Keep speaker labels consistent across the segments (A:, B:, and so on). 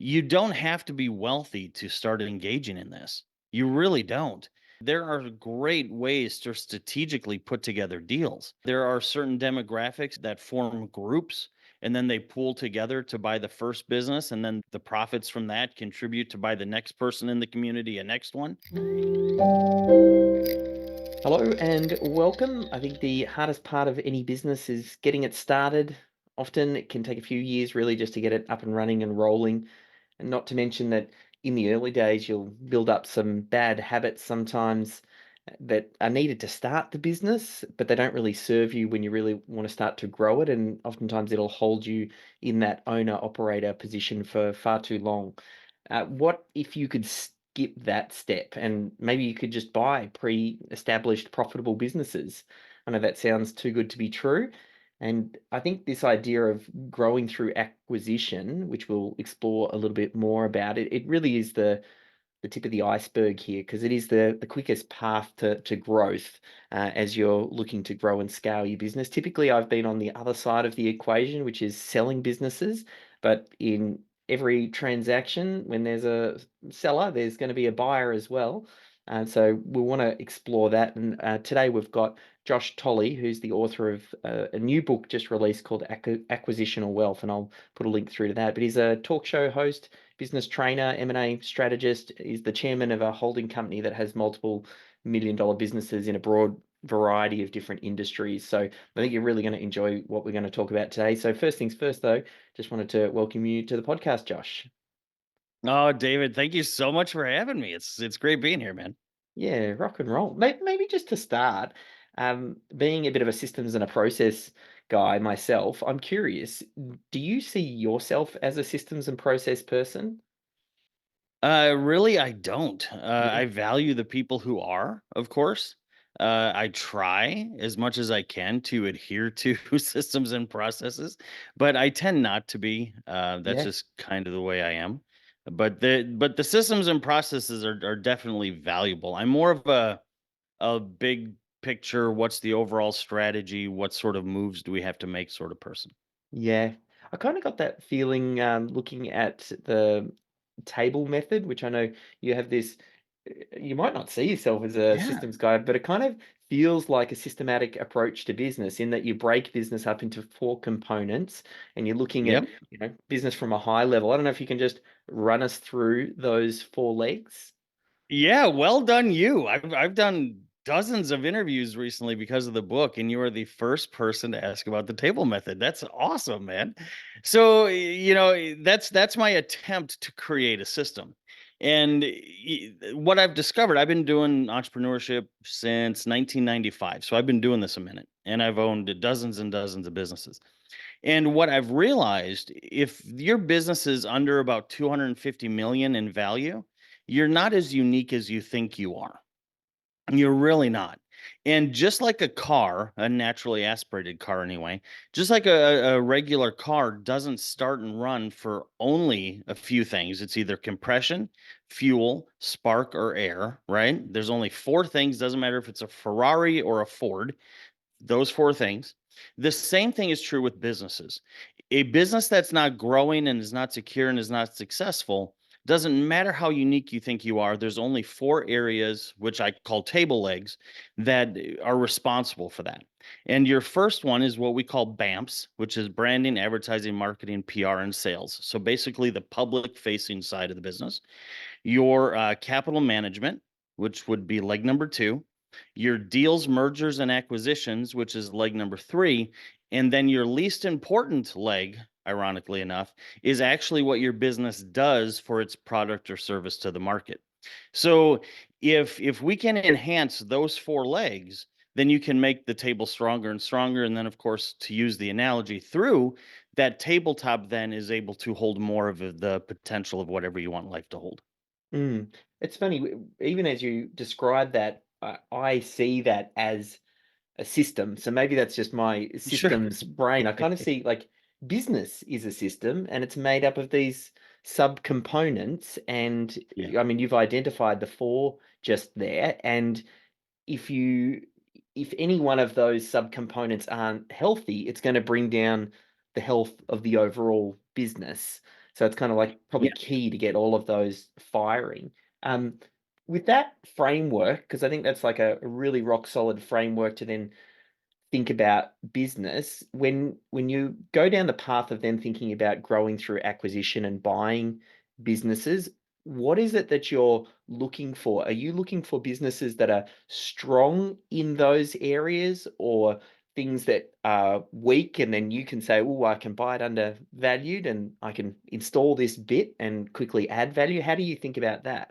A: You don't have to be wealthy to start engaging in this. You really don't. There are great ways to strategically put together deals. There are certain demographics that form groups and then they pool together to buy the first business. And then the profits from that contribute to buy the next person in the community, a next one.
B: Hello and welcome. I think the hardest part of any business is getting it started. Often it can take a few years really just to get it up and running and rolling. And not to mention that in the early days, you'll build up some bad habits sometimes that are needed to start the business, but they don't really serve you when you really want to start to grow it. And oftentimes it'll hold you in that owner operator position for far too long. What if you could skip that step and maybe you could just buy pre-established profitable businesses? I know that sounds too good to be true. And I think this idea of growing through acquisition, which we'll explore a little bit more about, it really is the tip of the iceberg here because it is the quickest path to growth as you're looking to grow and scale your business. Typically, I've been on the other side of the equation, which is selling businesses, but in every transaction, when there's a seller, there's going to be a buyer as well. So we want to explore that. And today we've got Josh Tolley, who's the author of a new book just released called Acquisitional Wealth. And I'll put a link through to that. But he's a talk show host, business trainer, M&A strategist, is the chairman of a holding company that has multiple million-dollar businesses in a broad variety of different industries. So I think you're really going to enjoy what we're going to talk about today. So first things first, though, just wanted to welcome you to the podcast, Josh.
A: Oh, David, thank you so much for having me. It's great being here, man.
B: Yeah, rock and roll. Maybe just to start, being a bit of a systems and a process guy myself, I'm curious, do you see yourself as a systems and process person?
A: Really, I don't.
B: Yeah.
A: I value the people who are, of course. I try as much as I can to adhere to systems and processes, but I tend not to be. That's
B: Yeah.
A: just kind of the way I am. But the systems and processes are definitely valuable. I'm more of a big picture. What's the overall strategy? What sort of moves do we have to make? Sort of person.
B: Yeah, I kind of got that feeling looking at the table method, which I know you have this. You might not see yourself as a
A: Yeah.
B: systems guy, but it kind of feels like a systematic approach to business in that you break business up into four components and you're looking at,
A: Yep.
B: business from a high level. I don't know if you can just run us through those four legs.
A: Yeah, well done you. I've done dozens of interviews recently because of the book, and you are the first person to ask about the table method. That's awesome, man. So, that's my attempt to create a system. And what I've discovered, I've been doing entrepreneurship since 1995. So I've been doing this a minute, and I've owned dozens and dozens of businesses. And what I've realized, if your business is under about 250 million in value, you're not as unique as you think you are. You're really not. And just like a car, a naturally aspirated car anyway, just like a regular car doesn't start and run for only a few things. It's either compression, fuel, spark, or air, right? There's only four things, doesn't matter if it's a Ferrari or a Ford, those four things. The same thing is true with businesses. A business that's not growing and is not secure and is not successful doesn't matter how unique you think you are. There's only four areas, which I call table legs, that are responsible for that. And your first one is what we call BAMPS, which is branding, advertising, marketing, PR, and sales. So basically, the public facing side of the business. Your capital management, which would be leg number two, your deals, mergers, and acquisitions, which is leg number three, and then your least important leg, ironically enough, is actually what your business does for its product or service to the market. So if we can enhance those four legs, then you can make the table stronger and stronger. And then, of course, to use the analogy through that tabletop, then is able to hold more of the potential of whatever you want life to hold.
B: Mm. It's funny, even as you describe that, I see that as a system. So maybe that's just my
A: Sure.
B: systems brain. I kind of see like business is a system and it's made up of these subcomponents. And
A: Yeah.
B: I mean, you've identified the four just there. And if you if any one of those subcomponents aren't healthy, it's going to bring down the health of the overall business. So it's kind of like probably key to get all of those firing. Um, with that framework, because I think that's like a really rock solid framework to then think about business. When you go down the path of then thinking about growing through acquisition and buying businesses, what is it that you're looking for? Are you looking for businesses that are strong in those areas, or things that are weak and then you can say, oh, I can buy it undervalued and I can install this bit and quickly add value? How do you think about that?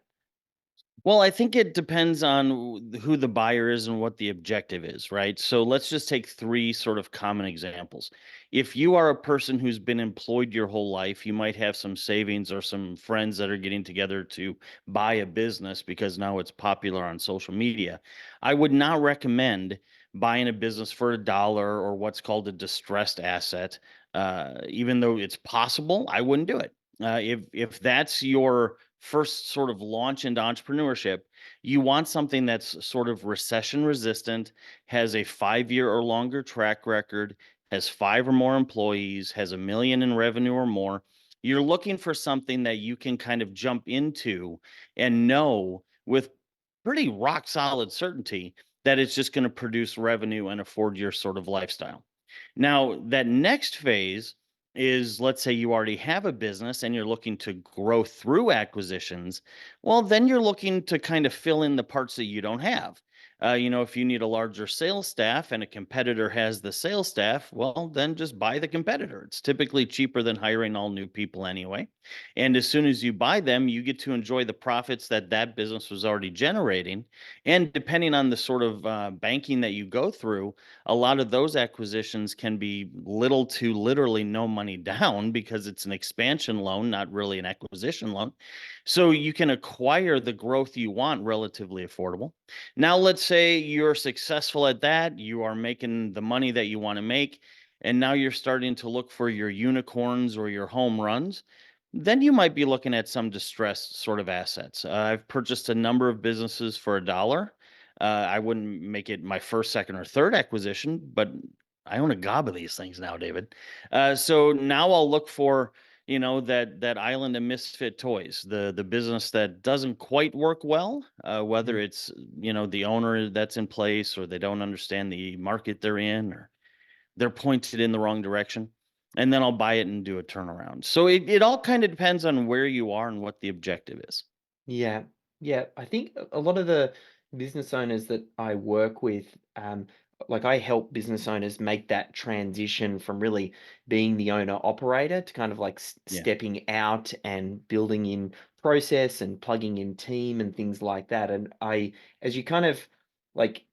A: Well, I think it depends on who the buyer is and what the objective is, right? So let's just take three sort of common examples. If you are a person who's been employed your whole life, you might have some savings or some friends that are getting together to buy a business because now it's popular on social media. I would not recommend buying a business for a dollar or what's called a distressed asset. Even though it's possible, I wouldn't do it. If that's your first sort of launch into entrepreneurship, you want something that's sort of recession resistant, has a 5 year or longer track record, has five or more employees, has 1 million in revenue or more. You're looking for something that you can kind of jump into and know with pretty rock solid certainty that it's just going to produce revenue and afford your sort of lifestyle. Now, that next phase is, let's say you already have a business and you're looking to grow through acquisitions. Well, then you're looking to kind of fill in the parts that you don't have. If you need a larger sales staff and a competitor has the sales staff, well, then just buy the competitor. It's typically cheaper than hiring all new people anyway. And as soon as you buy them, you get to enjoy the profits that that business was already generating. And depending on the sort of banking that you go through, a lot of those acquisitions can be little to literally no money down because it's an expansion loan, not really an acquisition loan. So you can acquire the growth you want relatively affordable. Now, let's say you're successful at that, you are making the money that you want to make, and now you're starting to look for your unicorns or your home runs. Then you might be looking at some distressed sort of assets. I've purchased a number of businesses for a dollar. I wouldn't make it my first, second, or third acquisition, but I own a gob of these things now, David. So now I'll look for that island of misfit toys, the business that doesn't quite work well, whether
B: Mm.
A: it's the owner that's in place or they don't understand the market they're in or they're pointed in the wrong direction. And then I'll buy it and do a turnaround. So it all kind of depends on where you are and what the objective is.
B: Yeah, yeah. I think a lot of the business owners that I work with, like I help business owners make that transition from really being the owner operator to kind of like
A: Yeah.
B: stepping out and building in process and plugging in team and things like that. And as you kind of like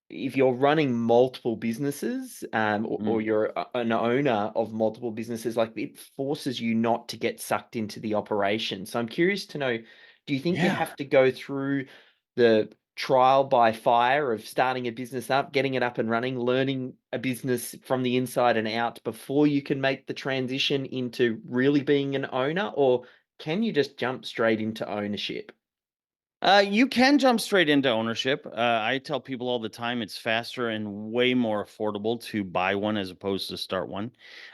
B: if you're running multiple businesses, or
A: Mm.
B: you're an owner of multiple businesses, like it forces you not to get sucked into the operation. So I'm curious to know, do you think you
A: Yeah.
B: have to go through the trial by fire of starting a business up, getting it up and running, learning a business from the inside and out before you can make the transition into really being an owner? Or can you just jump straight into ownership?
A: You can jump straight into ownership. I tell people all the time it's faster and way more affordable to buy one as opposed to start one.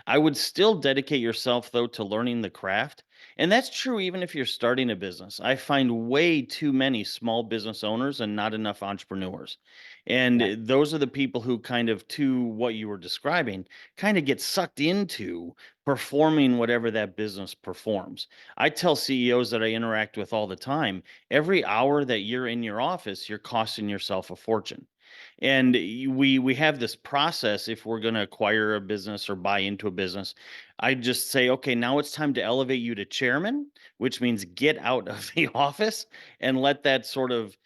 A: I would still dedicate yourself, though, to learning the craft. And that's true even if you're starting a business. I find way too many small business owners and not enough entrepreneurs. And
B: Yeah.
A: those are the people who kind of, to what you were describing, kind of get sucked into performing whatever that business performs. I tell CEOs that I interact with all the time, every hour that you're in your office, you're costing yourself a fortune. And we have this process if we're going to acquire a business or buy into a business. I just say, okay, now it's time to elevate you to chairman, which means get out of the office and let that sort of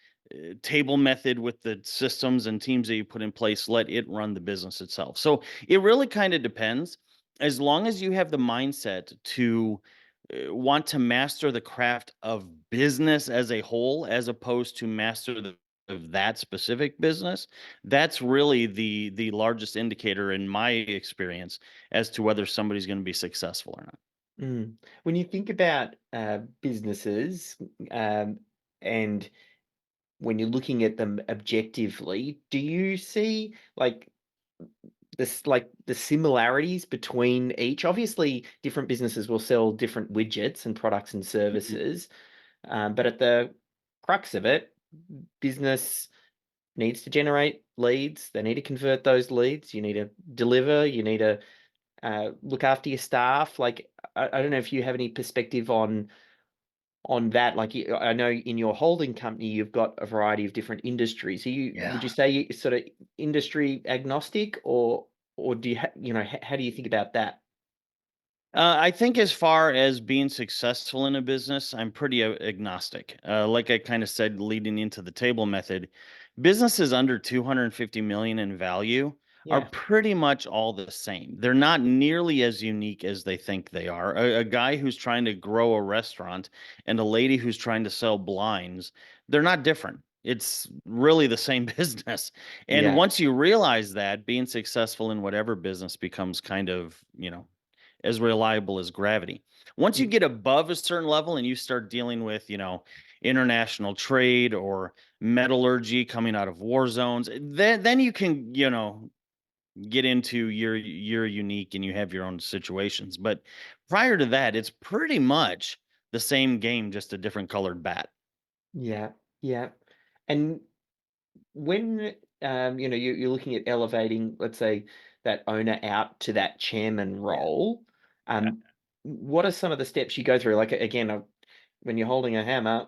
A: table method with the systems and teams that you put in place, let it run the business itself. So it really kind of depends. As long as you have the mindset to want to master the craft of business as a whole, as opposed to master the of that specific business, that's really the largest indicator in my experience as to whether somebody's going to be successful or not.
B: Mm. When you think about businesses, um, and when you're looking at them objectively, do you see like the similarities between each? Obviously, different businesses will sell different widgets and products and
A: Mhm.
B: services, but at the crux of it, business needs to generate leads. They need to convert those leads. You need to deliver. You need to look after your staff. Like, I don't know if you have any perspective on that. Like, I know in your holding company, you've got a variety of different industries. Would
A: Yeah.
B: you say you're sort of industry agnostic, or do you how do you think about that?
A: I think as far as being successful in a business, I'm pretty agnostic. Like I kind of said, leading into the table method, businesses under 250 million in value are
B: Yeah.
A: pretty much all the same. They're not nearly as unique as they think they are. A guy who's trying to grow a restaurant and a lady who's trying to sell blinds, they're not different. It's really the same business. And
B: Yeah.
A: once you realize that, being successful in whatever business becomes kind of, as reliable as gravity. Once you
B: Mm.
A: get above a certain level and you start dealing with, international trade or metallurgy coming out of war zones, then you can, get into you're unique and you have your own situations. But prior to that, it's pretty much the same game, just a different colored bat.
B: Yeah. Yeah. And when you're looking at elevating, let's say, that owner out to that chairman
A: Yeah.
B: role, what are some of the steps you go through? Like, again, when you're holding a hammer,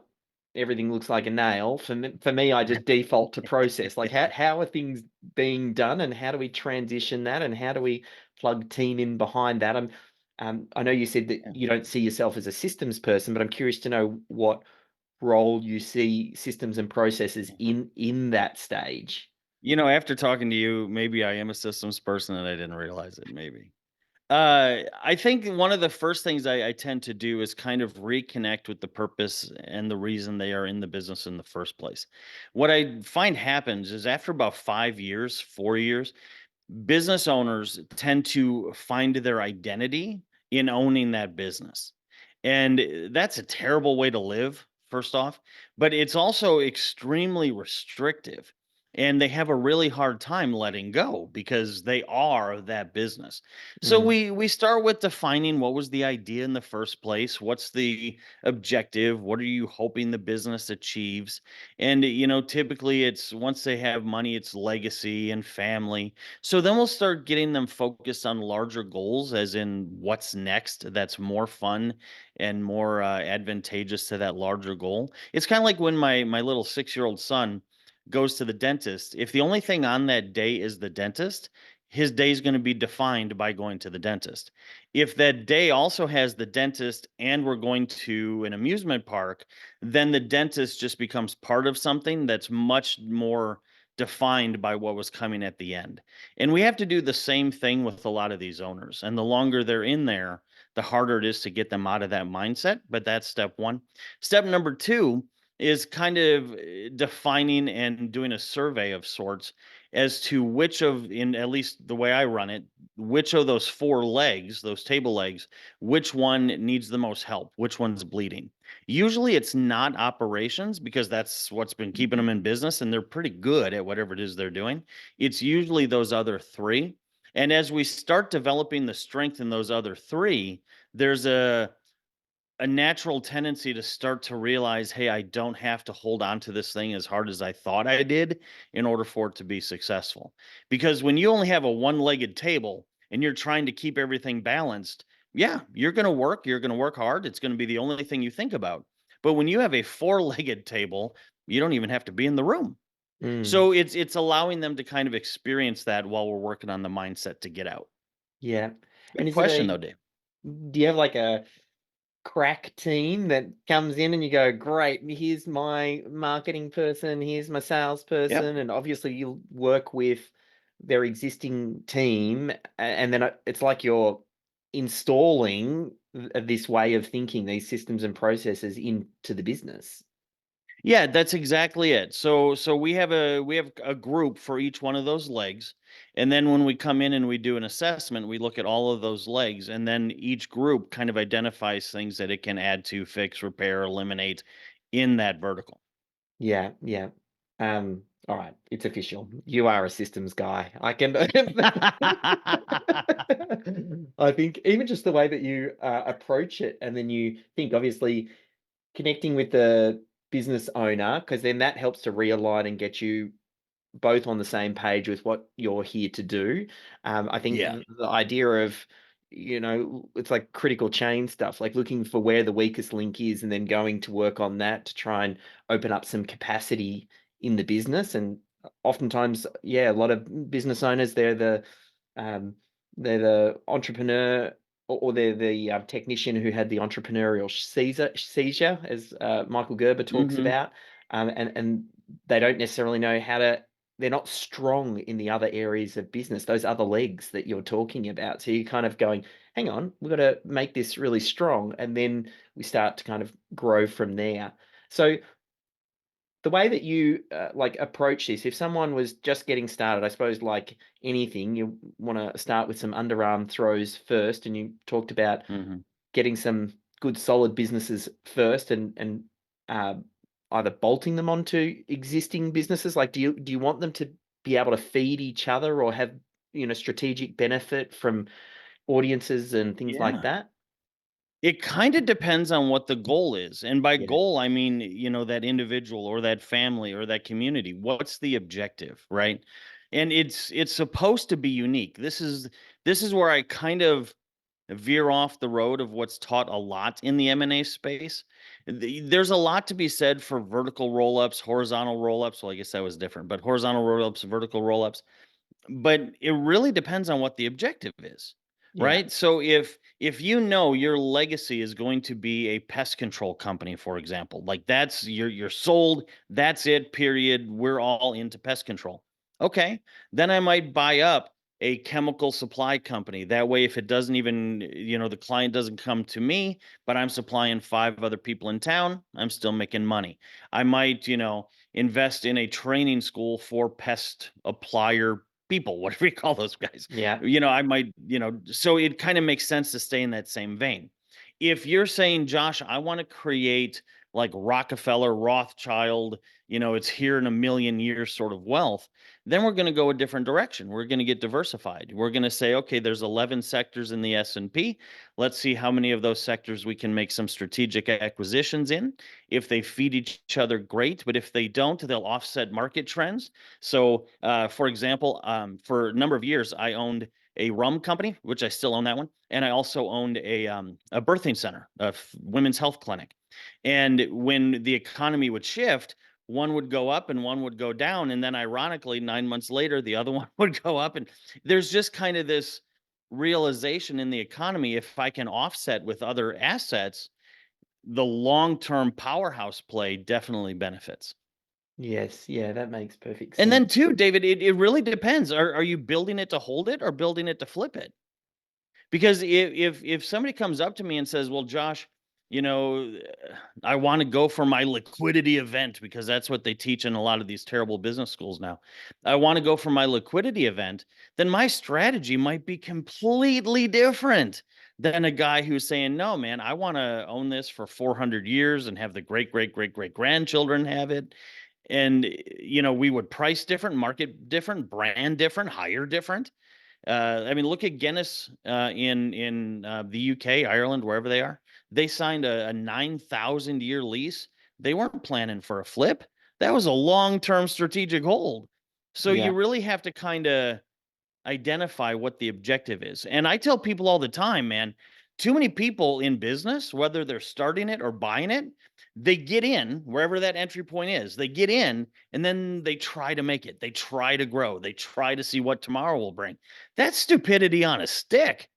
B: everything looks like a nail. For me, I just default to process. Like, how are things being done, and how do we transition that, and how do we plug team in behind that? I know you said that
A: Yeah.
B: you don't see yourself as a systems person, but I'm curious to know what role you see systems and processes in that stage.
A: After talking to you, maybe I am a systems person and I didn't realize it, maybe. I think one of the first things I tend to do is kind of reconnect with the purpose and the reason they are in the business in the first place. What I find happens is after about 5 years, 4 years, business owners tend to find their identity in owning that business. And that's a terrible way to live, first off, but it's also extremely restrictive. And they have a really hard time letting go because they are that business. So
B: Mm,
A: we start with defining what was the idea in the first place, what's the objective, what are you hoping the business achieves? And typically it's once they have money, it's legacy and family, so then we'll start getting them focused on larger goals, as in what's next that's more fun and more advantageous to that larger goal. It's kind of like when my little 6-year-old son goes to the dentist. If the only thing on that day is the dentist, his day is going to be defined by going to the dentist. If that day also has the dentist and we're going to an amusement park, then the dentist just becomes part of something that's much more defined by what was coming at the end. And we have to do the same thing with a lot of these owners. And the longer they're in there, the harder it is to get them out of that mindset. But that's step one. Step number two is kind of defining and doing a survey of sorts as to which of, in at least the way I run it, which of those four legs, those table legs, which one needs the most help, which one's bleeding. Usually it's not operations because that's what's been keeping them in business and they're pretty good at whatever it is they're doing. It's usually those other three. And as we start developing the strength in those other three, there's a natural tendency to start to realize, hey, I don't have to hold on to this thing as hard as I thought I did in order for it to be successful. Because when you only have a one legged table and you're trying to keep everything balanced, yeah, you're going to work hard. It's going to be the only thing you think about. But when you have a four legged table, you don't even have to be in the room.
B: mm,
A: So it's allowing them to kind of experience that while we're working on the mindset to get out.
B: yeah. And
A: Good
B: is it
A: question
B: a
A: though, Dave.
B: do you have like a crack team that comes in and you go, great, here's my marketing person, here's my
A: Yep.
B: salesperson, and obviously you'll work with their existing team, and then it's like you're installing this way of thinking, these systems and processes into the business.
A: Yeah, that's exactly it. So we have a group for each one of those legs, and then when we come in and we do an assessment, we look at all of those legs, and then each group kind of identifies things that it can add to, fix, repair, eliminate in that vertical.
B: Yeah, yeah. All right, it's official. You are a systems guy. I can. I think even just the way that you approach it, and then you think, obviously, connecting with the business owner, because then that helps to realign and get you both on the same page with what you're here to do. I think
A: Yeah.
B: the idea of, it's like critical chain stuff, like looking for where the weakest link is and then going to work on that to try and open up some capacity in the business. And oftentimes, yeah, a lot of business owners, um, they're the entrepreneur, or they're the technician who had the entrepreneurial seizure, as Michael Gerber talks
A: Mhm.
B: about, and they don't necessarily know how to. They're not strong in the other areas of business, those other legs that you're talking about. So you're kind of going, hang on, we've got to make this really strong, and then we start to kind of grow from there. So the way that you like approach this, if someone was just getting started, I suppose like anything, you want to start with some underarm throws first, and you talked about
A: Mhm.
B: getting some good solid businesses first, and uh, either bolting them onto existing businesses. Like, do you want them to be able to feed each other, or have strategic benefit from audiences and things like
A: Yeah.
B: that?
A: It kinda depends on what the goal is, and by
B: Yeah,
A: goal, I mean, that individual or that family or that community. What's the objective, right? And it's supposed to be unique. This is where I kind of veer off the road of what's taught a lot in the M&A space. There's a lot to be said for vertical roll-ups, horizontal roll-ups. Well, I guess that was different, but horizontal roll-ups, vertical roll-ups. But it really depends on what the objective is,
B: yeah,
A: right? So if your legacy is going to be a pest control company, for example, like that's you're sold, that's it, period. We're all into pest control. Okay, then I might buy up a chemical supply company. That way, if it doesn't even, the client doesn't come to me, but I'm supplying five other people in town, I'm still making money. I might, invest in a training school for pest applier people, whatever you call those guys.
B: yeah,
A: I might, so it kind of makes sense to stay in that same vein. If you're saying, Josh, I want to create like Rockefeller, Rothschild, it's here in a million years sort of wealth, then we're going to go a different direction. We're going to get diversified. We're going to say, okay, there's 11 sectors in the S&P. Let's see how many of those sectors we can make some strategic acquisitions in. If they feed each other, great. But if they don't, they'll offset market trends. So, for example, for a number of years, I owned a rum company, which I still own that one, and I also owned a birthing center, women's health clinic. And when the economy would shift, one would go up and one would go down, and then ironically, 9 months later, the other one would go up. And there's just kind of this realization in the economy: if I can offset with other assets, the long-term powerhouse play definitely benefits.
B: yes, yeah, that makes perfect
A: And then
B: sense.
A: too, David, it really depends. Are you building it to hold it or building it to flip it? Because if somebody comes up to me and says, "Well, Josh, you know, I want to go for my liquidity event," because that's what they teach in a lot of these terrible business schools now. I want to go for my liquidity event, then my strategy might be completely different than a guy who's saying, "No, man, I want to own this for 400 years and have the great great great great grandchildren have it." And we would price different, market different, brand different, hire different. I mean, look at Guinness in the UK, Ireland, wherever they are. They signed a 9,000-year lease. They weren't planning for a flip. That was a long-term strategic hold. So you
B: Yeah.
A: really have to kind of identify what the objective is. And I tell people all the time, man, too many people in business, whether they're starting it or buying it, they get in wherever that entry point is. They get in and then they try to make it. They try to grow. They try to see what tomorrow will bring. That's stupidity on a stick.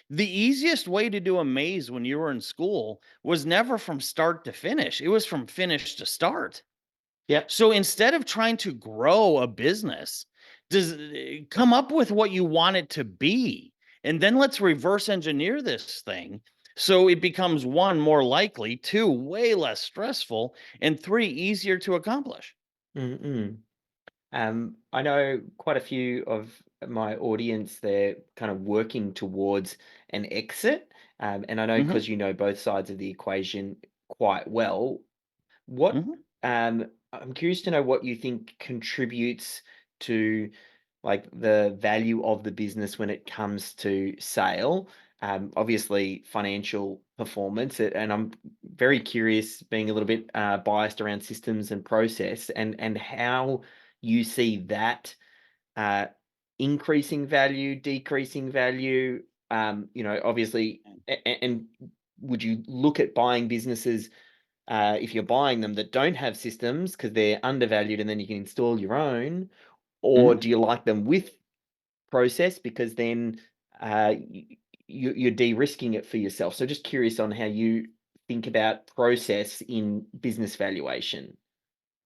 A: The easiest way to do a maze when you were in school was never from start to finish, it was from finish to start.
B: Yep.
A: So instead of trying to grow a business, come up with what you want it to be. And then let's reverse engineer this thing so it becomes one, more likely, two, way less stressful, and three, easier to accomplish.
B: Mm-mm. I know quite a few of my audience, they're kind of working towards an exit. And I know,
A: Hmm.
B: because you know both sides of the equation quite well, what
A: Hmm.
B: I'm curious to know what you think contributes to like the value of the business when it comes to sale. Obviously, financial performance, and I'm very curious, being a little bit biased around systems and process, and how you see that uh, increasing value, decreasing value. Obviously, and would you look at buying businesses if you're buying them that don't have systems because they're undervalued and then you can install your own? Or
A: Mhm.
B: do you like them with process because then you're de-risking it for yourself? So just curious on how you think about process in business valuation.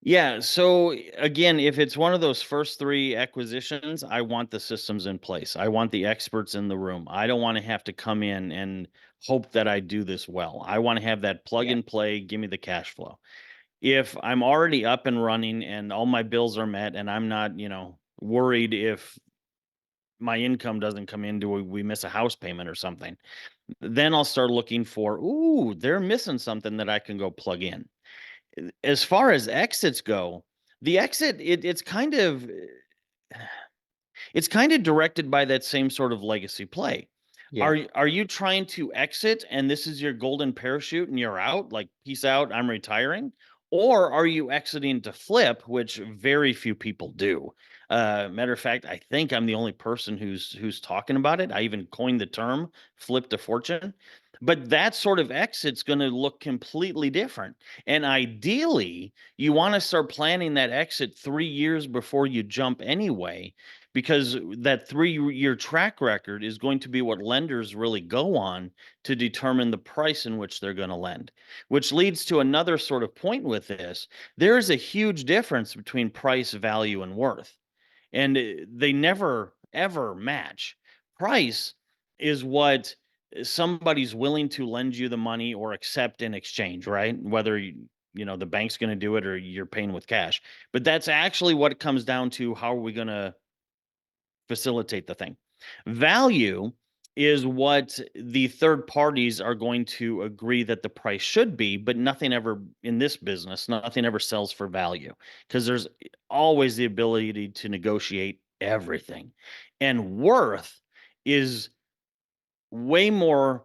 A: Yeah. So again, if it's one of those first three acquisitions, I want the systems in place. I want the experts in the room. I don't want to have to come in and hope that I do this well. I want to have that plug
B: Yeah,
A: and play, give me the cash flow. If I'm already up and running and all my bills are met and I'm not, worried if my income doesn't come in, do we miss a house payment or something? Then I'll start looking for, ooh, they're missing something that I can go plug in. As far as exits go, the exit it's kind of directed by that same sort of legacy play.
B: yeah,
A: Are you trying to exit and this is your golden parachute and you're out, like peace out, I'm retiring? Or are you exiting to flip, which very few people do? Matter of fact, I think I'm the only person who's talking about it. I even coined the term flip to fortune. But that sort of exit's going to look completely different. And ideally, you want to start planning that exit 3 years before you jump anyway, because that 3-year track record is going to be what lenders really go on to determine the price in which they're going to lend, which leads to another sort of point with this. There's a huge difference between price, value, and worth, and they never ever match. Price is what somebody's willing to lend you the money or accept in exchange, right? Whether the bank's going to do it or you're paying with cash. But that's actually what it comes down to. How are we going to facilitate the thing? Value is what the third parties are going to agree that the price should be, but nothing ever in this business, nothing ever sells for value because there's always the ability to negotiate everything. And worth is way more,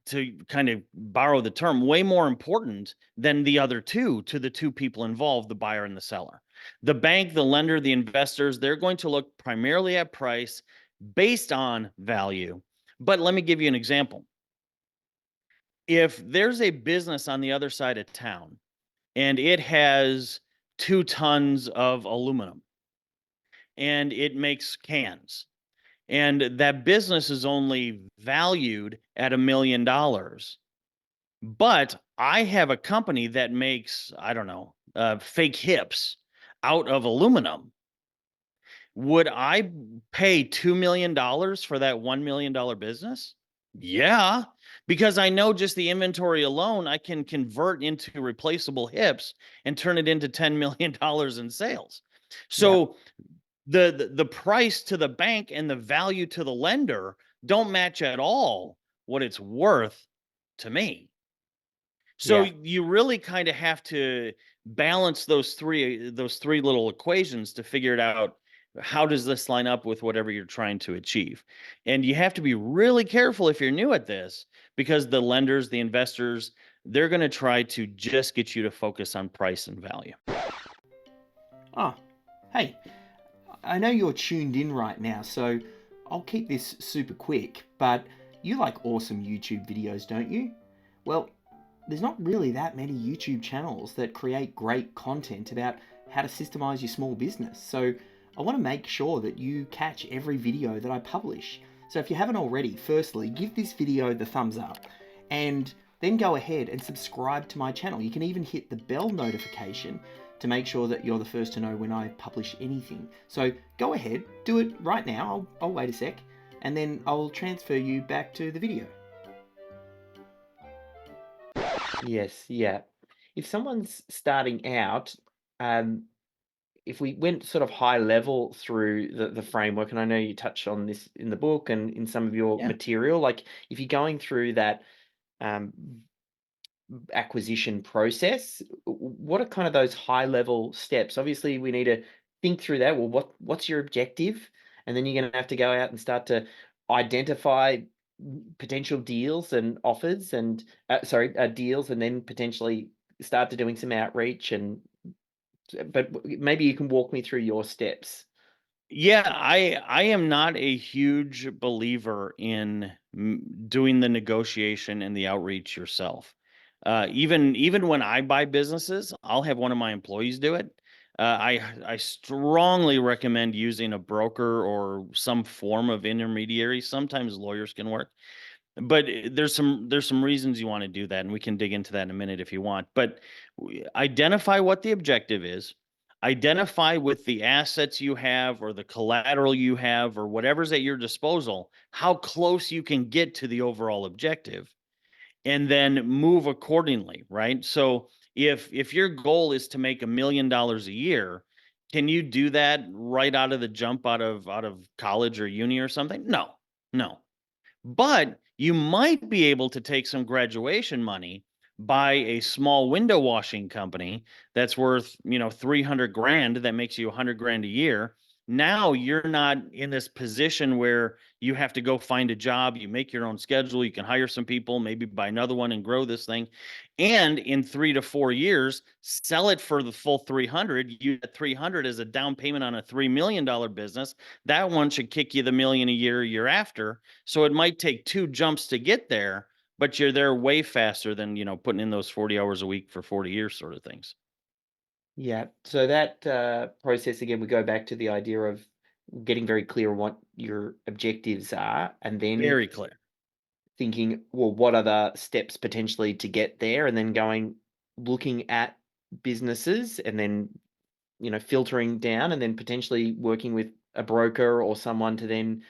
A: to kind of borrow the term, way more important than the other two to the two people involved, the buyer and the seller. The bank, the lender, the investors, they're going to look primarily at price based on value. But let me give you an example. If there's a business on the other side of town and it has 2 tons of aluminum and it makes cans, and that business is only valued at $1 million. But I have a company that makes, I don't know, fake hips out of aluminum. Would I pay $2 million for that $1 million business? Yeah, because I know just the inventory alone, I can convert into replaceable hips and turn it into $10 million in sales.
B: yeah,
A: So the price to the bank and the value to the lender don't match at all what it's worth to me. So
B: yeah.
A: you really kind of have to balance those three little equations to figure it out. How does this line up with whatever you're trying to achieve? And you have to be really careful if you're new at this, because the lenders, the investors, they're going to try to just get you to focus on price and value.
B: Oh, hey, I know you're tuned in right now, so I'll keep this super quick, but you like awesome YouTube videos, don't you? Well, there's not really that many YouTube channels that create great content about how to systemize your small business. So I want to make sure that you catch every video that I publish. So if you haven't already, firstly, give this video the thumbs up and then go ahead and subscribe to my channel. You can even hit the bell notification to make sure that you're the first to know when I publish anything. So go ahead, do it right now. I'll wait a sec and then I'll transfer you back to the video. Yes, yeah. If someone's starting out, um, if we went sort of high level through the framework, and I know you touched on this in the book and in some of your
A: Yeah.
B: material, like if you're going through that um, acquisition process. What are kind of those high level steps? Obviously, we need to think through that. Well, what's your objective? And then you're going to have to go out and start to identify potential deals and offers and deals, and then potentially start to doing some outreach. And but maybe you can walk me through your steps.
A: Yeah, I am not a huge believer in doing the negotiation and the outreach yourself. Even when I buy businesses, I'll have one of my employees do it. I strongly recommend using a broker or some form of intermediary. Sometimes lawyers can work, but there's some reasons you want to do that, and we can dig into that in a minute if you want. But identify what the objective is, identify with the assets you have or the collateral you have or whatever's at your disposal how close you can get to the overall objective, and then move accordingly, right? So if your goal is to make $1 million a year, can you do that right out of the jump, out of college or uni or something? No, no. But you might be able to take some graduation money, buy a small window washing company that's worth, 300 grand, that makes you 100 grand a year. Now you're not in this position where you have to go find a job. You make your own schedule. You can hire some people, maybe buy another one and grow this thing. And in 3 to 4 years, sell it for the full 300. You get 300 as a down payment on a $3 million business. That one should kick you the million a year after. So it might take 2 jumps to get there, but you're there way faster than, putting in those 40 hours a week for 40 years sort of things.
B: Yeah. So that process again, we go back to the idea of getting very clear on what your objectives are, and then
A: Very clear.
B: thinking, well, what are the steps potentially to get there, and then looking at businesses, and then filtering down, and then potentially working with a broker or someone to then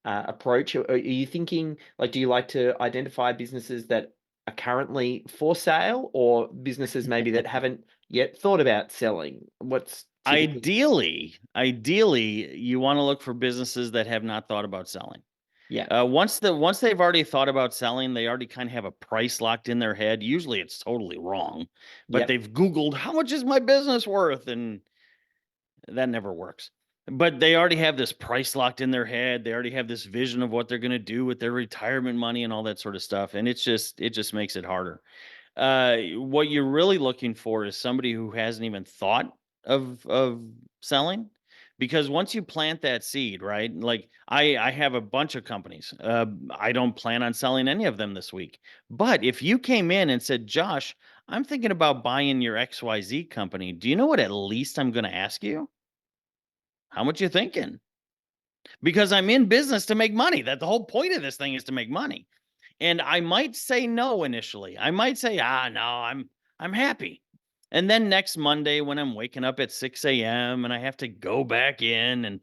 B: approach. Are you thinking, like, do you like to identify businesses that are currently for sale, or businesses maybe that haven't yet thought about selling? What's typically?
A: Ideally, you wanna look for businesses that have not thought about selling.
B: Yeah.
A: Once they've already thought about selling, they already kinda have a price locked in their head. Usually, it's totally wrong, but
B: Yep.
A: they've Googled, "How much is my business worth?" And that never works. But they already have this price locked in their head. They already have this vision of what they're going to do with their retirement money and all that sort of stuff. And it just makes it harder. What you're really looking for is somebody who hasn't even thought of selling, because once you plant that seed, right? Like I have a bunch of companies. I don't plan on selling any of them this week. But if you came in and said, "Josh, I'm thinking about buying your XYZ company. Do you know what at least I'm going to ask you? How much you thinking?" Because I'm in business to make money. That the whole point of this thing is to make money. And I might say no initially. I might say, no, I'm happy." And then next Monday when I'm waking up at 6 a.m. and I have to go back in, and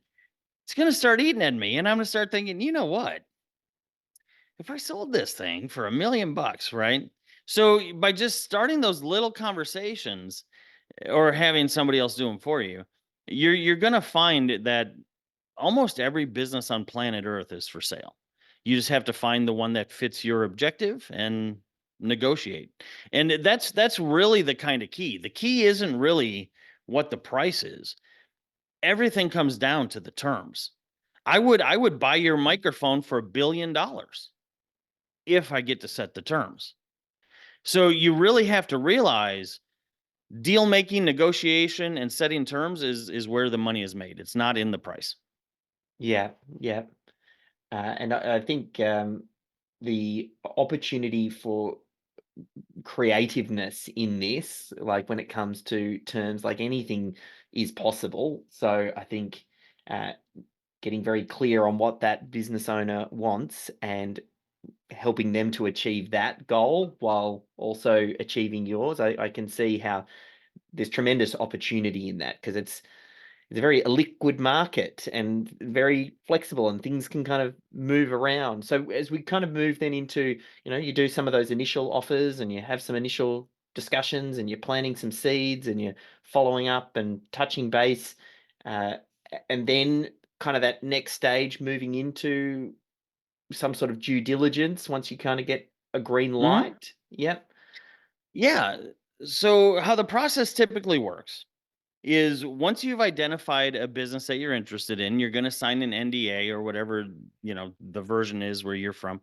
A: it's gonna start eating at me. And I'm gonna start thinking, you know what? If I sold this thing for $1 million, right? So by just starting those little conversations, or having somebody else do them for you, you're gonna find that almost every business on planet Earth is for sale. You just have to find the one that fits your objective and negotiate. And that's really the kind of key. The key isn't really what the price is. Everything comes down to the terms. I would buy your microphone for $1 billion if I get to set the terms. So you really have to realize deal making, negotiation, and setting terms is where the money is made. It's not in the price.
B: Yeah. Yeah. And I think the opportunity for creativeness in this, like when it comes to terms, like anything is possible. So I think uh, getting very clear on what that business owner wants, and helping them to achieve that goal while also achieving yours, I can see how there's tremendous opportunity in that, because it's a very liquid market and very flexible, and things can kind of move around. So as we kind of move then into, you do some of those initial offers, and you have some initial discussions, and you're planting some seeds, and you're following up and touching base, uh, and then kind of that next stage, moving into some sort of due diligence once you kind of get a green
A: Mhm.
B: light. Yep.
A: Yeah. So how the process typically works is once you've identified a business that you're interested in, you're going to sign an NDA or whatever, the version is where you're from.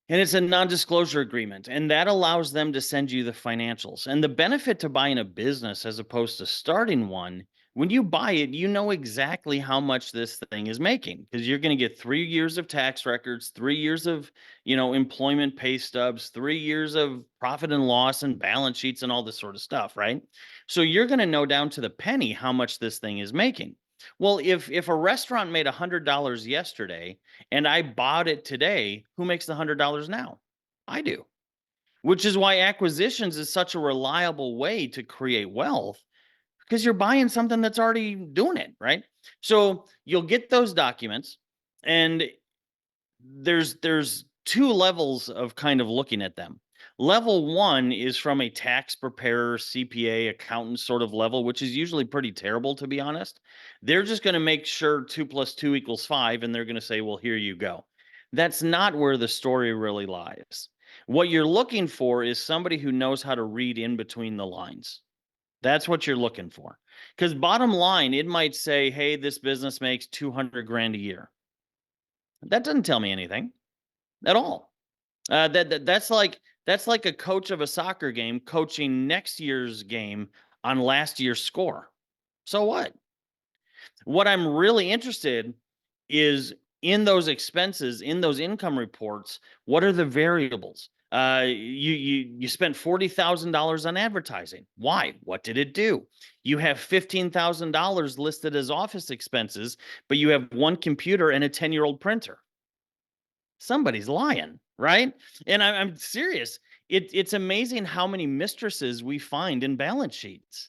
A: And it's a non-disclosure agreement, and that allows them to send you the financials. And the benefit to buying a business as opposed to starting one, when you buy it, you know exactly how much this thing is making because you're going to get 3 years of tax records, 3 years of, employment pay stubs, 3 years of profit and loss and balance sheets and all this sort of stuff, right? So you're going to know down to the penny how much this thing is making. Well, if a restaurant made $100 yesterday and I bought it today, who makes the $100 now? I do. Which is why acquisitions is such a reliable way to create wealth because you're buying something that's already doing it, right? So you'll get those documents, and there's two levels of kind of looking at them. Level one is from a tax preparer, CPA, accountant sort of level, which is usually pretty terrible, to be honest. They're just going to make sure 2 + 2 = 5, and they're going to say, well, here you go. That's not where the story really lies. What you're looking for is somebody who knows how to read in between the lines. That's what you're looking for. Because bottom line, it might say, hey, this business makes 200 grand a year. That doesn't tell me anything at all. That's like a coach of a soccer game coaching next year's game on last year's score. So what? What I'm really interested is in those expenses, in those income reports. What are the variables? You spent $40,000 on advertising. Why? What did it do? You have $15,000 listed as office expenses, but you have one computer and a 10-year-old printer. Somebody's lying, right? And I'm serious. It's amazing how many mistresses we find in balance sheets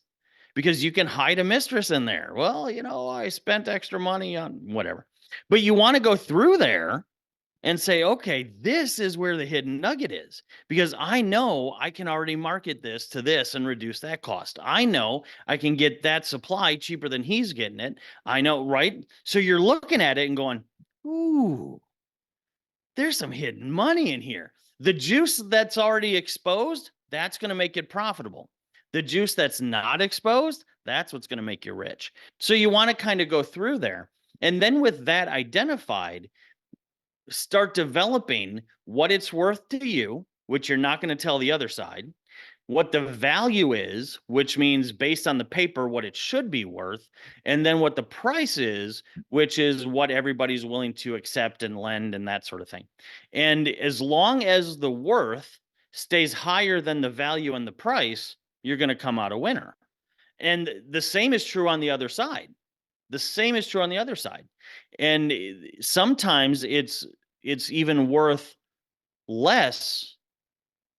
A: because you can hide a mistress in there. Well, I spent extra money on whatever. But you want to go through there and say, okay, this is where the hidden nugget is because I know I can already market this to this and reduce that cost. I know I can get that supply cheaper than he's getting it. I know, right? So you're looking at it and going, ooh, there's some hidden money in here. The juice that's already exposed, that's going to make it profitable. The juice that's not exposed, that's what's going to make you rich. So you want to kind of go through there. And then with that identified, start developing what it's worth to you, which you're not going to tell the other side, what the value is, which means based on the paper, what it should be worth, and then what the price is, which is what everybody's willing to accept and lend and that sort of thing. And as long as the worth stays higher than the value and the price, you're going to come out a winner. And the same is true on the other side. The same is true on the other side. And sometimes it's even worth less,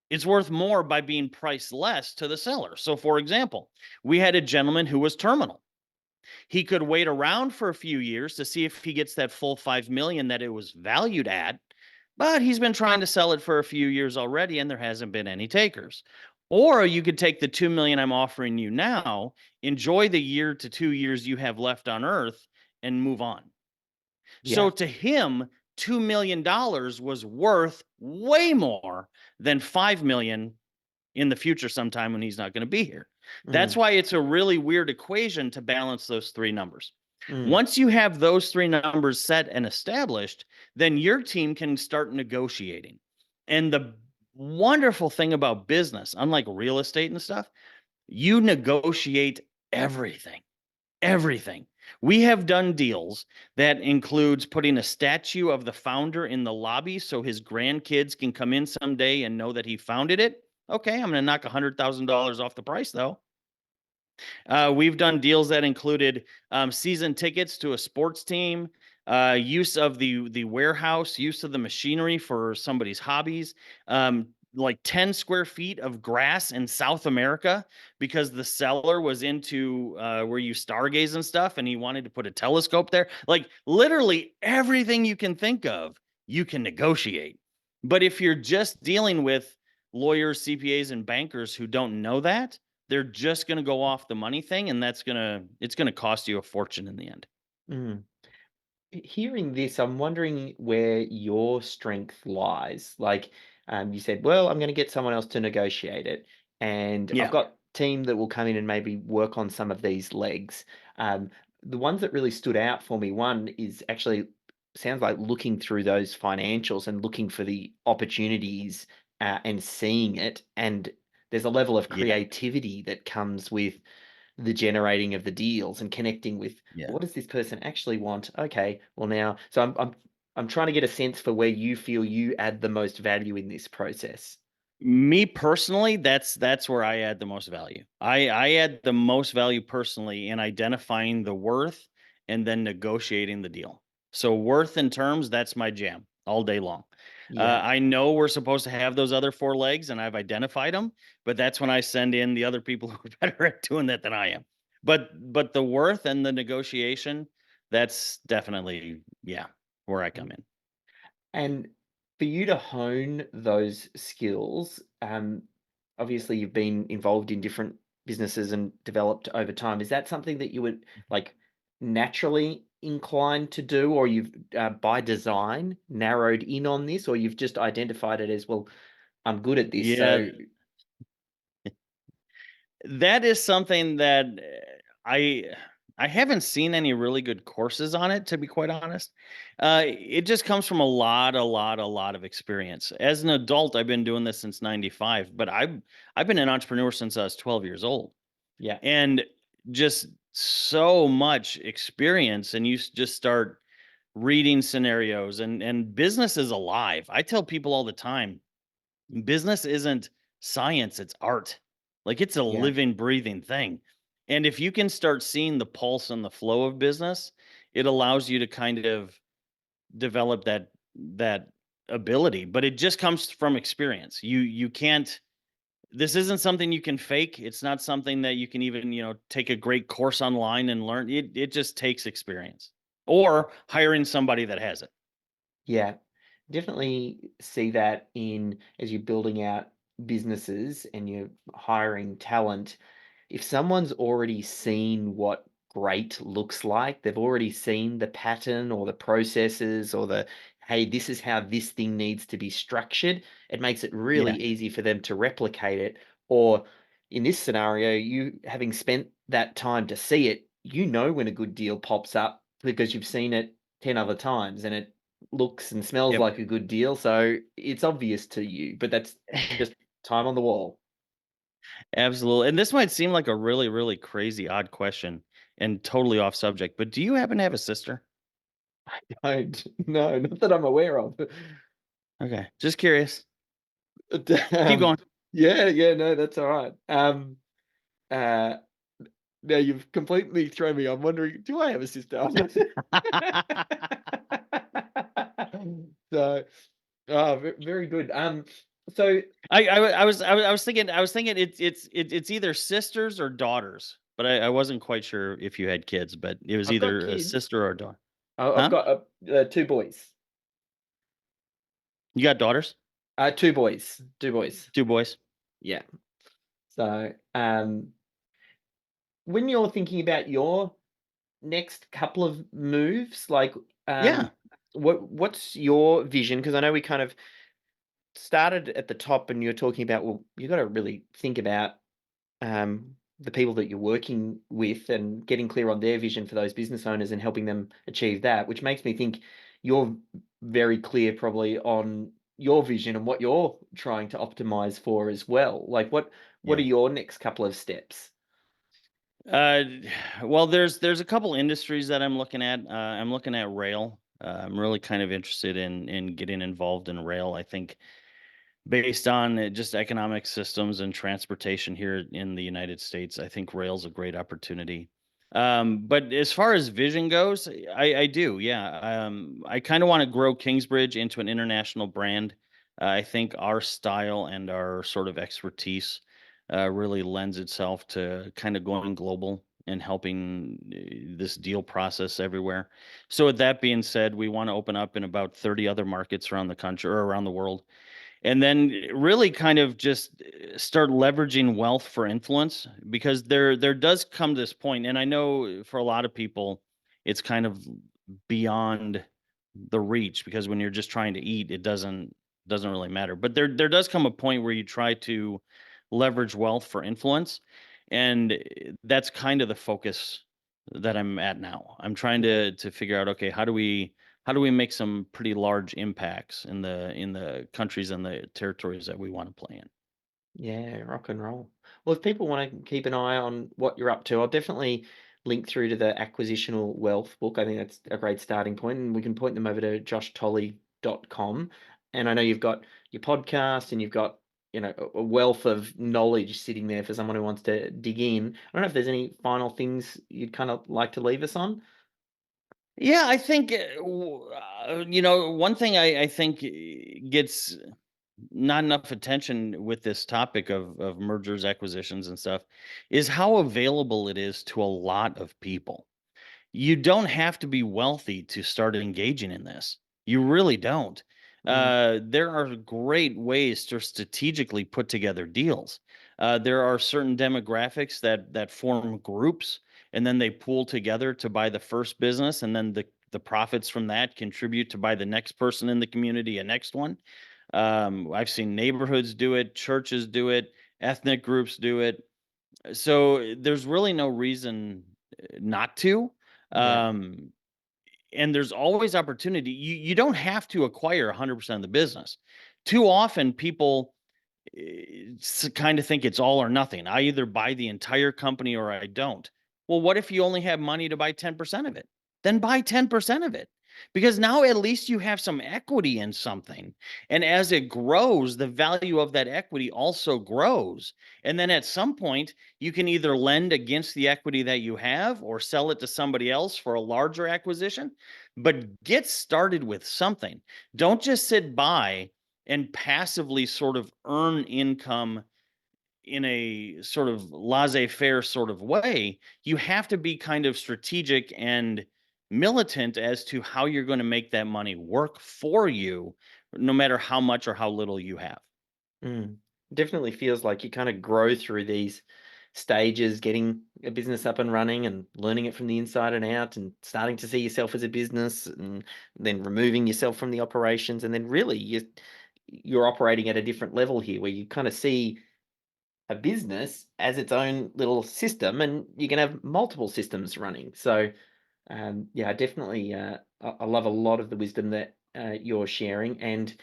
A: it's worth more by being priced less to the seller. So, for example, we had a gentleman who was terminal. He could wait around for a few years to see if he gets that full 5 million that it was valued at, but he's been trying to sell it for a few years already and there hasn't been any takers. Or you could take the 2 million I'm offering you now, enjoy the year to 2 years you have left on earth and move on. So
B: Yeah.
A: to him, $2 million was worth way more than 5 million in the future sometime when he's not going to be here. That's
B: Mm,
A: why it's a really weird equation to balance those three numbers.
B: mm,
A: Once you have those three numbers set and established, then your team can start negotiating. And the wonderful thing about business, unlike real estate and stuff, you negotiate everything. Everything. We have done deals that includes putting a statue of the founder in the lobby so his grandkids can come in someday and know that he founded it. Okay, I'm going to knock $100,000 off the price though. We've done deals that included season tickets to a sports team, use of the warehouse, use of the machinery for somebody's hobbies, like 10 square feet of grass in South America because the seller was into where you stargaze and stuff, and he wanted to put a telescope there. Like literally everything you can think of, you can negotiate. But if you're just dealing with lawyers, CPAs, and bankers who don't know that, they're just gonna go off the money thing, and it's gonna cost you a fortune in the end.
B: mm. Hearing this, I'm wondering where your strength lies. Like, You said, well, I'm going to get someone else to negotiate it. And I've
A: Yeah.
B: got team that will come in and maybe work on some of these legs. Um, the ones that really stood out for me, one is actually sounds like looking through those financials and looking for the opportunities and seeing it. And there's a level of
A: Yeah.
B: creativity that comes with the generating of the deals and connecting with
A: Yeah.
B: what does this person actually want? Okay, well now, so I'm trying to get a sense for where you feel you add the most value in this process.
A: Me personally, that's where I add the most value. I add the most value personally in identifying the worth and then negotiating the deal. So worth and terms, that's my jam all day long.
B: Yeah.
A: I know we're supposed to have those other four legs, and I've identified them, but that's when I send in the other people who are better at doing that than I am. But the worth and the negotiation, that's definitely where I come in.
B: And for you to hone those skills, obviously you've been involved in different businesses and developed over time. Is that something that you would like naturally inclined to do, or you've by design narrowed in on this, or you've just identified it as, well, I'm good at this,
A: Yeah,
B: so
A: that is something that I I haven't seen any really good courses on it, to be quite honest. It just comes from a lot of experience. As an adult, I've been doing this since '95, but I've been an entrepreneur since I was 12 years old,
B: yeah,
A: and just so much experience. And just start reading scenarios, and business is alive. I tell people all the time, business isn't science, it's art. Like, it's a
B: yeah,
A: living, breathing thing. And if you can start seeing the pulse and the flow of business, it allows you to kind of develop that ability. But it just comes from experience. You can't, this isn't something you can fake. It's not something that you can even, take a great course online and learn. It just takes experience or hiring somebody that has it.
B: yeah. Definitely see that in as you're building out businesses and you're hiring talent. If someone's already seen what great looks like, they've already seen the pattern or the processes or the, hey, this is how this thing needs to be structured, it makes it really
A: Yeah.
B: easy for them to replicate it. Or in this scenario, you having spent that time to see it, you know when a good deal pops up because you've seen it 10 other times and it looks and smells
A: Yep.
B: like a good deal. So it's obvious to you, but that's just time on the wall.
A: Absolutely. And this might seem like a really, really crazy, odd question and totally off subject, but do you happen to have a sister?
B: Don't. No, not that I'm aware of.
A: Okay. Just curious. Keep
B: Um,
A: going.
B: yeah, yeah, no, that's all right. Uh, Now you've completely thrown me. I'm wondering, do I have a sister? I'm not- So, very good. So
A: I was thinking it's either sisters or daughters, but I wasn't quite sure if you had kids, but it was
B: I've got
A: either a
B: kids.
A: sister or a daughter.
B: I've
A: Huh?
B: got two boys.
A: You got daughters?
B: Two boys. Two boys.
A: Two boys?
B: Yeah. So, when you're thinking about your next couple of moves, like,
A: Yeah.
B: what's your vision? Because I know we kind of started at the top, and you're talking about, well, you got to really think about the people that you're working with and getting clear on their vision for those business owners and helping them achieve that, which makes me think you're very clear probably on your vision and what you're trying to optimize for as well. Like what are
A: Yeah.
B: your next couple of steps?
A: Uh, well, there's a couple industries that I'm looking at. I'm looking at rail. I'm really kind of interested in getting involved in rail. I think based on just economic systems and transportation here in the United States, I think rail's a great opportunity. But as far as vision goes, I do, yeah. I kind of want to grow Kingsbridge into an international brand. I think our style and our sort of expertise really lends itself to kind of going global and helping this deal process everywhere. So, with that being said, we want to open up in about 30 other markets around the country or around the world, and then really kind of just start leveraging wealth for influence, because there does come this point, and I know for a lot of people it's kind of beyond the reach, because when you're just trying to eat, it doesn't doesn't really matter. But there does come a point where you try to leverage wealth for influence, and that's kind of the focus that I'm at now. I'm trying
B: Yeah.
A: to figure out, okay, how do we make some pretty large impacts in the countries and the territories that we want to play in.
B: Yeah, rock and roll. Well, if people want to keep an eye on what you're up to, I'll definitely link through to the Acquisitional Wealth book. I think that's a great starting point, and we can point them over to joshtolley.com. And I know you've got your podcast and you've got, a wealth of knowledge sitting there for someone who wants to dig in. I don't know if there's any final things you'd kind of like to leave us on.
A: Yeah, I think one thing I think gets not enough attention with this topic of mergers, acquisitions, and stuff is how available it is to a lot of people. You don't have to be wealthy to start engaging in this. You really don't.
B: Mm,
A: There are great ways to strategically put together deals. There are certain demographics that form groups, and then they pool together to buy the first business, and then the profits from that contribute to buy the next person in the community a next one. I've seen neighborhoods do it, churches do it, ethnic groups do it. So there's really no reason not to.
B: yeah.
A: Um, and there's always opportunity. You don't have to acquire 100% of the business. Too often people kind of think it's all or nothing. I either buy the entire company or I don't. Well, what if you only have money to buy 10% of it? Then buy 10% of it. Because now at least you have some equity in something. And as it grows, the value of that equity also grows. And then at some point, you can either lend against the equity that you have or sell it to somebody else for a larger acquisition. But get started with something. Don't just sit by and passively sort of earn income in a sort of laissez-faire sort of way. You have to be kind of strategic and militant as to how you're going to make that money work for you, no matter how much or how little you have.
B: Mm. Definitely feels like you kind of grow through these stages, getting a business up and running and learning it from the inside and out and starting to see yourself as a business and then removing yourself from the operations. And then really you're operating at a different level here where you kind of see a business as its own little system and you can have multiple systems running. So yeah, definitely I love a lot of the wisdom that you're sharing. And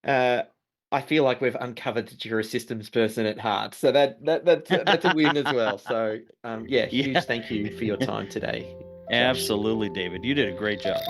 B: uh, I feel like we've uncovered that you're a systems person at heart, so that's a win as well. So, yeah,
A: Yeah,
B: huge thank you for your time today, Josh.
A: absolutely, David. You did a great job.